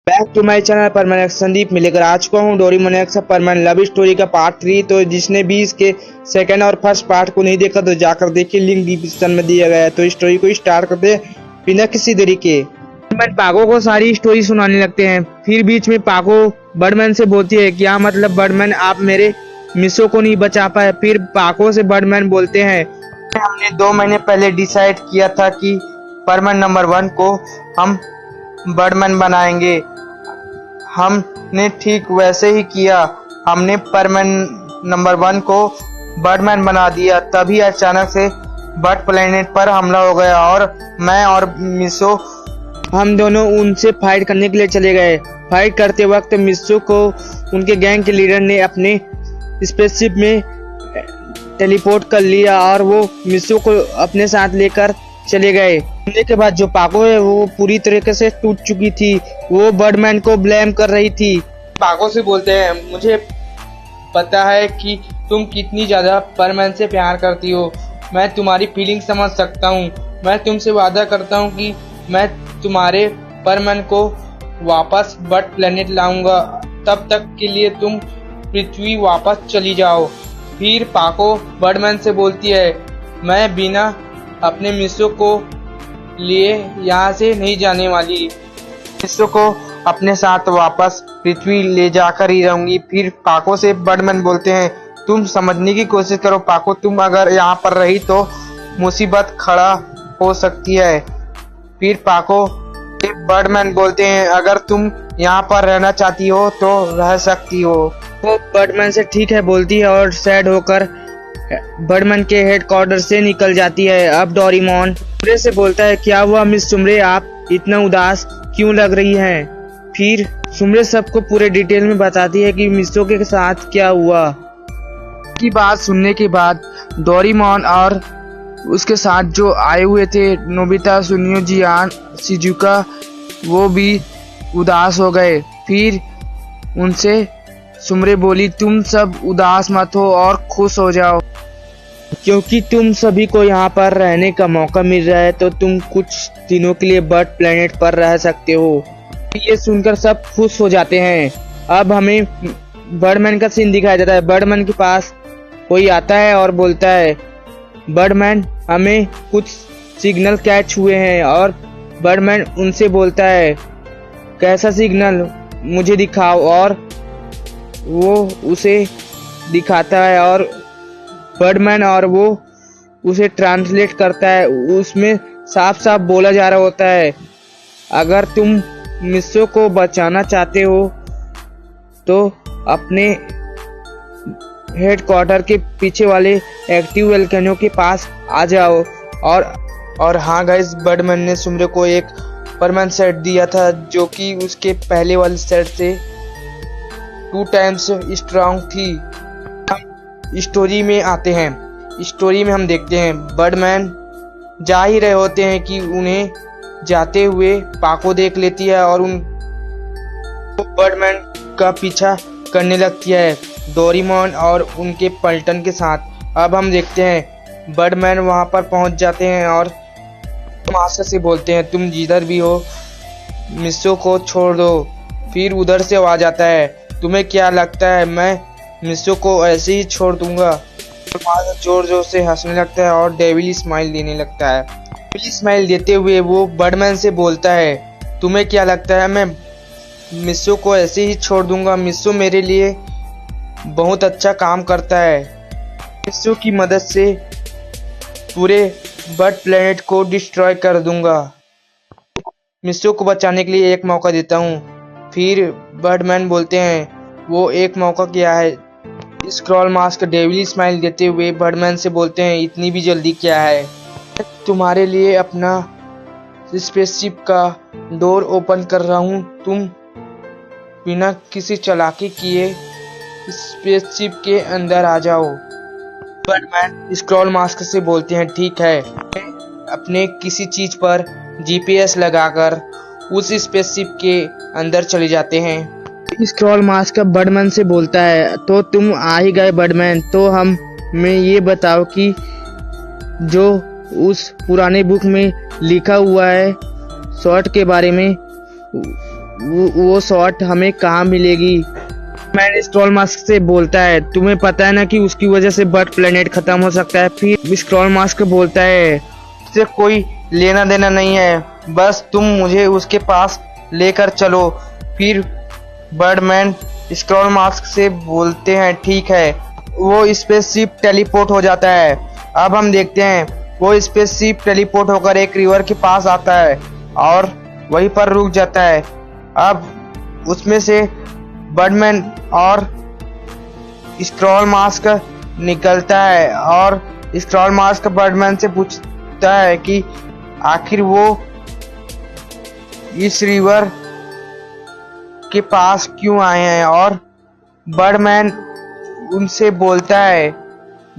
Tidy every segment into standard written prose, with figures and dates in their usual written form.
Back to my channel पर मैं संदीप में लेकर आ चुका हूँ Doraemon x permanent love story का पार्ट 3। तो जिसने भी इसके सेकंड और फर्स्ट पार्ट को नहीं देखा तो जाकर देखिए, लिंक डिस्क्रिप्शन में दिया गया है। तो स्टोरी को स्टार्ट करते बिना किसी देरी के। बर्डमैन पाको को सारी स्टोरी सुनाने लगते हैं। फिर बीच में पाको बर्डमैन से बोलती है, क्या मतलब बर्डमैन, आप मेरे मिसो को नहीं बचा पाए। फिर पाको से बर्डमैन बोलते हैं, हमने 2 महीने पहले डिसाइड किया था कि परमानेंट नंबर 1 को हम बर्डमैन बनाएंगे। हमने ठीक वैसे ही किया, हमने परमानेंट नंबर 1 को बर्डमैन बना दिया। तभी अचानक से बर्ड प्लेनेट पर हमला हो गया और मैं और मिसो हम दोनों उनसे फाइट करने के लिए चले गए। फाइट करते वक्त मिसो को उनके गैंग के लीडर ने अपने स्पेसशिप में टेलीपोर्ट कर लिया और वो मिसो को अपने साथ लेकर चले गए। हमले के बाद जो पाको है वो पूरी तरीके से टूट चुकी थी। वो बर्डमैन को ब्लेम कर रही थी। पाको से बोलते हैं, मुझे पता है कि तुम कितनी ज्यादा बर्डमैन से प्यार करती हो। मैं तुम्हारी फीलिंग समझ सकता हूँ। मैं तुमसे वादा करता हूँ कि मैं तुम्हारे बर्डमैन को वापस बर्ड प्लेनेट लाऊंगा। तब तक के लिए तुम पृथ्वी वापस चली जाओ। फिर पाको बर्डमैन से बोलती है, मैं बिना अपने मिसो को लिए यहाँ से नहीं जाने वाली। मिसो को अपने साथ वापस पृथ्वी ले जाकर ही रहूंगी। फिर पाको से बर्डमैन बोलते हैं, तुम समझने की कोशिश करो पाको, तुम अगर यहाँ पर रही तो मुसीबत खड़ा हो सकती है। फिर पाको से बर्डमैन बोलते हैं, अगर तुम यहाँ पर रहना चाहती हो तो रह सकती हो। वो बर्डमैन से ठीक है बोलती है और सैड होकर बर्डमैन के हेडक्वार्टर से निकल जाती है। अब डोरेमोन सुमरे से बोलता है, क्या हुआ मिस सुमरे, आप इतना उदास क्यों लग रही हैं। फिर सुमरे सबको पूरे डिटेल में बताती है कि मिसो के साथ क्या हुआ। की बात सुनने के बाद डोरेमोन और उसके साथ जो आए हुए थे नोबिता, सुनियो, जियान, शिजुका, वो भी उदास हो गए। फिर उनसे सुमरे बोली, तुम सब उदास मत हो और खुश हो जाओ, क्योंकि तुम सभी को यहाँ पर रहने का मौका मिल रहा है। तो तुम कुछ दिनों के लिए बर्ड प्लेनेट पर रह सकते हो। ये सुनकर सब खुश हो जाते हैं। अब हमें बर्डमैन का सीन दिखाया जाता है। बर्डमैन के पास कोई आता है और बोलता है, बर्डमैन हमें कुछ सिग्नल कैच हुए हैं। और बर्डमैन उनसे बोलता है, कैसा सिग्नल, मुझे दिखाओ। और वो उसे दिखाता है और बर्डमैन और वो उसे ट्रांसलेट करता है। उसमें साफ साफ बोला जा रहा होता है, अगर तुम मिसो को बचाना चाहते हो तो अपने हेडक्वार्टर के पीछे वाले एक्टिव वोल्केनो के पास आ जाओ। और हाँ गाइस, बर्डमैन ने सुमरे को एक परमानेंट सेट दिया था जो कि उसके पहले वाले सेट से 2 टाइम्स स्ट्रांग थी। हम स्टोरी में आते हैं। स्टोरी में हम देखते हैं बर्डमैन जा ही रहे होते हैं कि उन्हें जाते हुए पाको देख लेती है और उन बर्डमैन का पीछा करने लगती है डोरेमोन और उनके पलटन के साथ। अब हम देखते हैं बर्डमैन वहां पर पहुंच जाते हैं और मास्टर से बोलते हैं, तुम जिधर भी हो मिसो को छोड़ दो। फिर उधर से आवाज आता है, तुम्हें क्या लगता है मैं मिसो को ऐसे ही छोड़ दूंगा। मास्टर जोर जोर से हंसने लगता है और डेविल स्माइल देने लगता है। डेविल स्माइल देते हुए वो बर्डमैन से बोलता है, तुम्हें क्या लगता है मैं मिसो को ऐसे ही छोड़ दूंगा। मिसो मेरे लिए बहुत अच्छा काम करता है। मिसो की मदद से पूरे बर्ड प्लेनेट को डिस्ट्रॉय कर दूंगा। मिसो को बचाने के लिए एक मौका देता हूँ। फिर बर्डमैन बोलते हैं, वो एक मौका क्या है। स्क्रॉल मास्क डेविल स्माइल देते हुए बर्डमैन से बोलते हैं, इतनी भी जल्दी क्या है, तुम्हारे लिए अपना स्पेसशिप का डोर ओपन कर रहा हूँ। तुम बिना किसी चालाकी किए स्पेसशिप के अंदर आ जाओ। बर्डमैन स्क्रॉल मास्क से बोलते हैं, ठीक है। अपने किसी चीज पर GPS लगाकर उस स्पेसशिप के अंदर चले जाते हैं। स्क्रॉल मास्क बर्डमैन से बोलता है, तो तुम आ ही गए बर्डमैन, तो हमें ये बताओ कि जो उस पुराने बुक में लिखा हुआ है शॉट के बारे में, वो शॉट हमें कहाँ मिलेगी। मैन स्क्रॉल मास्क से बोलता है, तुम्हें पता है ना कि उसकी वजह से बर्ड प्लेनेट खत्म हो सकता है। फिर स्क्रॉल मास्क बोलता है, इससे कोई लेना देना नहीं है, बस तुम मुझे उसके पास लेकर चलो। फिर बर्डमैन स्क्रॉल मास्क से बोलते हैं, ठीक है। वो स्पेसशिप टेलीपोर्ट हो जाता है। अब हम देखते हैं वो स्पेसशिप टेलीपोर्ट होकर एक रिवर के पास आता है और वहीं पर रुक जाता है। अब उसमें से बर्डमैन और स्क्रॉल मास्क निकलता है और स्क्रॉल मास्क बर्डमैन से पूछता है कि आखिर वो इस रिवर के पास क्यों आए हैं, और बर्डमैन उनसे बोलता है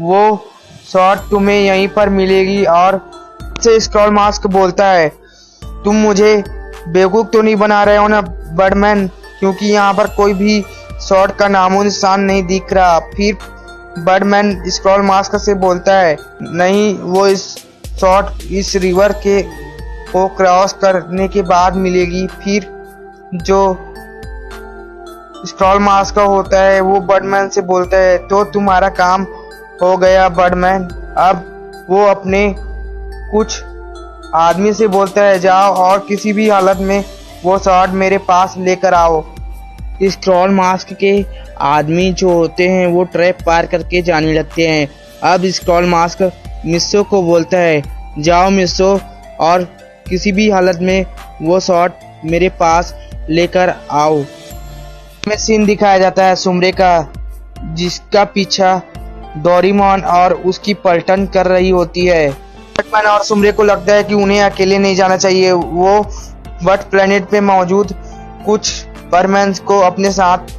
वो शॉट तुम्हें यहीं पर मिलेगी। और से स्क्रॉल मास्क बोलता है, तुम मुझे बेवकूफ तो नहीं बना रहे हो ना बर्डमैन, क्योंकि यहाँ पर कोई भी शॉट का नामो निशान नहीं दिख रहा। फिर बर्डमैन स्क्रॉल मास्क से बोलता है, नहीं, वो इस शॉट इस रिवर के को क्रॉस करने के बाद मिलेगी। फिर जो स्क्रॉल मास्क होता है वो बर्डमैन से बोलता है, तो तुम्हारा काम हो गया बर्डमैन। अब वो अपने कुछ आदमी से बोलता है, जाओ और किसी भी हालत में वो शॉट मेरे पास लेकर आओ। स्क्रॉल मास्क के आदमी जो होते हैं वो ट्रैप पार करके जाने लगते हैं। अब स्क्रॉल मास्क मिस्सो को बोलता है, जाओ मिस्सो और किसी भी हालत में वो शॉट मेरे पास लेकर आओ। में सीन दिखाया जाता है सुमरे का, जिसका पीछा डोरेमोन और उसकी पलटन कर रही होती है। बैटमैन और सुमरे को लगता है कि उन्हें अकेले नहीं जाना चाहिए। वो बर्ड प्लेनेट पे मौजूद कुछ बर्डमैन को अपने साथ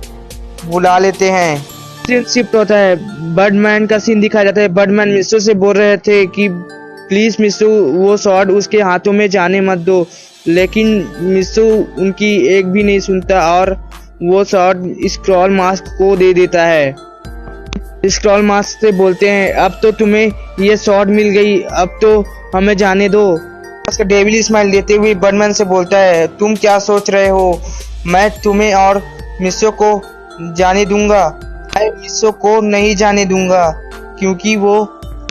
बुला लेते हैं। सीन शिफ्ट होता है, बर्डमैन का सीन दिखाया जाता है। बर्डमैन मिस्सो से बोल रहे थे कि प्लीज मिस्सो वो शॉट उसके हाथों में जाने मत दो, लेकिन मिस्सो उनकी एक भी नहीं सुनता और वो शॉट स्क्रॉल मास्क को दे देता है। स्क्रॉल मास्क से बोलते हैं, अब तो तुम्हें ये शॉट मिल गई, अब तो हमें जाने दो। डेविल स्माइल देते हुए बर्डमैन से बोलता है, तुम क्या सोच रहे हो, मैं तुम्हें और मिस्सो को जाने दूंगा? मैं मिस्सो को नहीं जाने दूंगा, क्योंकि वो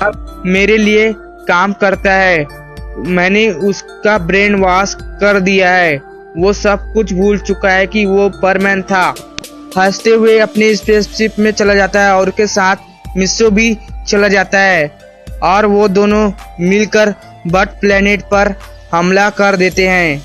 अब मेरे लिए काम करता है। मैंने उसका ब्रेन वॉश कर दिया है, वो सब कुछ भूल चुका है कि वो बर्डमैन था। हंसते हुए अपने स्पेसशिप में चला जाता है और उसके साथ मिस्सो भी चला जाता है और वो दोनों मिलकर बर्ड प्लेनेट पर हमला कर देते हैं।